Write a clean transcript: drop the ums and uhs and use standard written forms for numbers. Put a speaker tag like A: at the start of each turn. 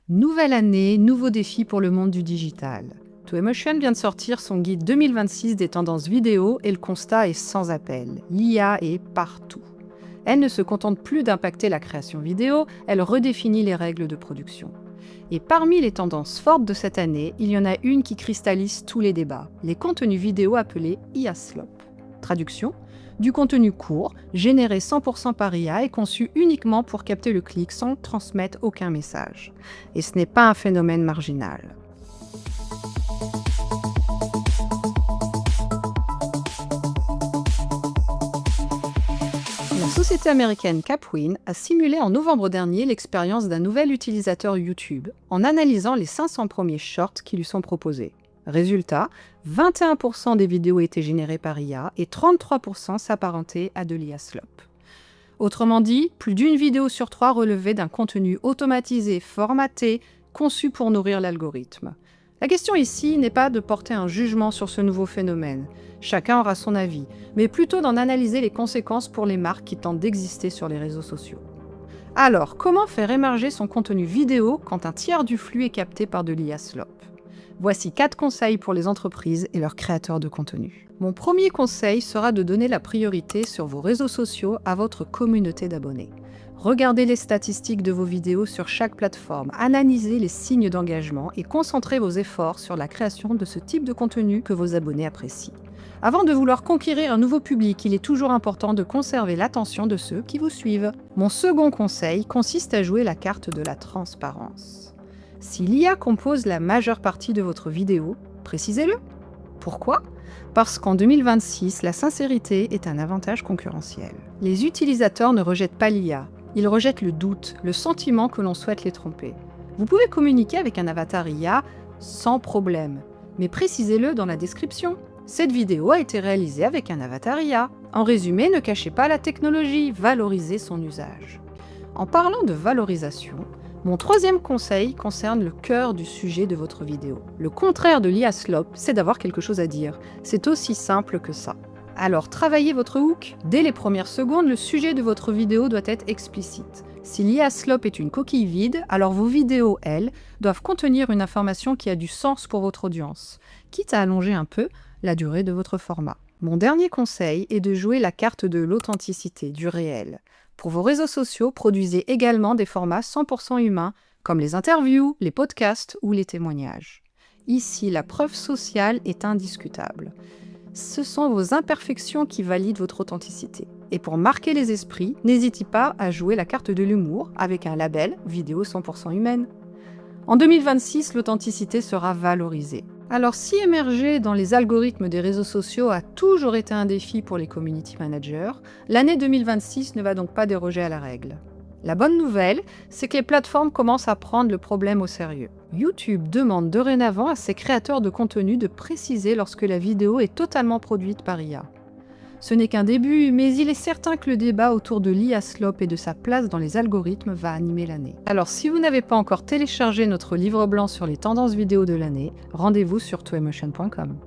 A: Nouvelle année, nouveaux défis pour le monde du digital. Twaymotion vient de sortir son guide 2026 des tendances vidéo et le constat est sans appel. L'IA est partout. Elle ne se contente plus d'impacter la création vidéo, elle redéfinit les règles de production. Et parmi les tendances fortes de cette année, il y en a une qui cristallise tous les débats, les contenus vidéo appelés IA Slop. Traduction : du contenu court, généré 100% par IA et conçu uniquement pour capter le clic sans transmettre aucun message. Et ce n'est pas un phénomène marginal. La société américaine Kapwin a simulé en novembre dernier l'expérience d'un nouvel utilisateur YouTube en analysant les 500 premiers shorts qui lui sont proposés. Résultat, 21% des vidéos étaient générées par IA et 33% s'apparentaient à de l'IA Slop. Autrement dit, plus d'une vidéo sur 3 relevait d'un contenu automatisé, formaté, conçu pour nourrir l'algorithme. La question ici n'est pas de porter un jugement sur ce nouveau phénomène, chacun aura son avis, mais plutôt d'en analyser les conséquences pour les marques qui tentent d'exister sur les réseaux sociaux. Alors, comment faire émerger son contenu vidéo quand un tiers du flux est capté par de l'IA Slop ? Voici 4 conseils pour les entreprises et leurs créateurs de contenu. Mon premier conseil sera de donner la priorité sur vos réseaux sociaux à votre communauté d'abonnés. Regardez les statistiques de vos vidéos sur chaque plateforme, analysez les signes d'engagement et concentrez vos efforts sur la création de ce type de contenu que vos abonnés apprécient. Avant de vouloir conquérir un nouveau public, il est toujours important de conserver l'attention de ceux qui vous suivent. Mon second conseil consiste à jouer la carte de la transparence. Si l'IA compose la majeure partie de votre vidéo, précisez-le. Pourquoi ? Parce qu'en 2026, la sincérité est un avantage concurrentiel. Les utilisateurs ne rejettent pas l'IA, ils rejettent le doute, le sentiment que l'on souhaite les tromper. Vous pouvez communiquer avec un avatar IA sans problème, mais précisez-le dans la description. Cette vidéo a été réalisée avec un avatar IA. En résumé, ne cachez pas la technologie, valorisez son usage. En parlant de valorisation, mon troisième conseil concerne le cœur du sujet de votre vidéo. Le contraire de l'IA Slop, c'est d'avoir quelque chose à dire. C'est aussi simple que ça. Alors travaillez votre hook. Dès les premières secondes, le sujet de votre vidéo doit être explicite. Si l'IA Slop est une coquille vide, alors vos vidéos, elles, doivent contenir une information qui a du sens pour votre audience, quitte à allonger un peu la durée de votre format. Mon dernier conseil est de jouer la carte de l'authenticité, du réel. Pour vos réseaux sociaux, produisez également des formats 100% humains, comme les interviews, les podcasts ou les témoignages. Ici, la preuve sociale est indiscutable. Ce sont vos imperfections qui valident votre authenticité. Et pour marquer les esprits, n'hésitez pas à jouer la carte de l'humour avec un label « Vidéo 100% humaine ». En 2026, l'authenticité sera valorisée. Alors si émerger dans les algorithmes des réseaux sociaux a toujours été un défi pour les community managers, l'année 2026 ne va donc pas déroger à la règle. La bonne nouvelle, c'est que les plateformes commencent à prendre le problème au sérieux. YouTube demande dorénavant à ses créateurs de contenu de préciser lorsque la vidéo est totalement produite par IA. Ce n'est qu'un début, mais il est certain que le débat autour de l'IA Slop et de sa place dans les algorithmes va animer l'année. Alors si vous n'avez pas encore téléchargé notre livre blanc sur les tendances vidéo de l'année, rendez-vous sur twaymotion.com.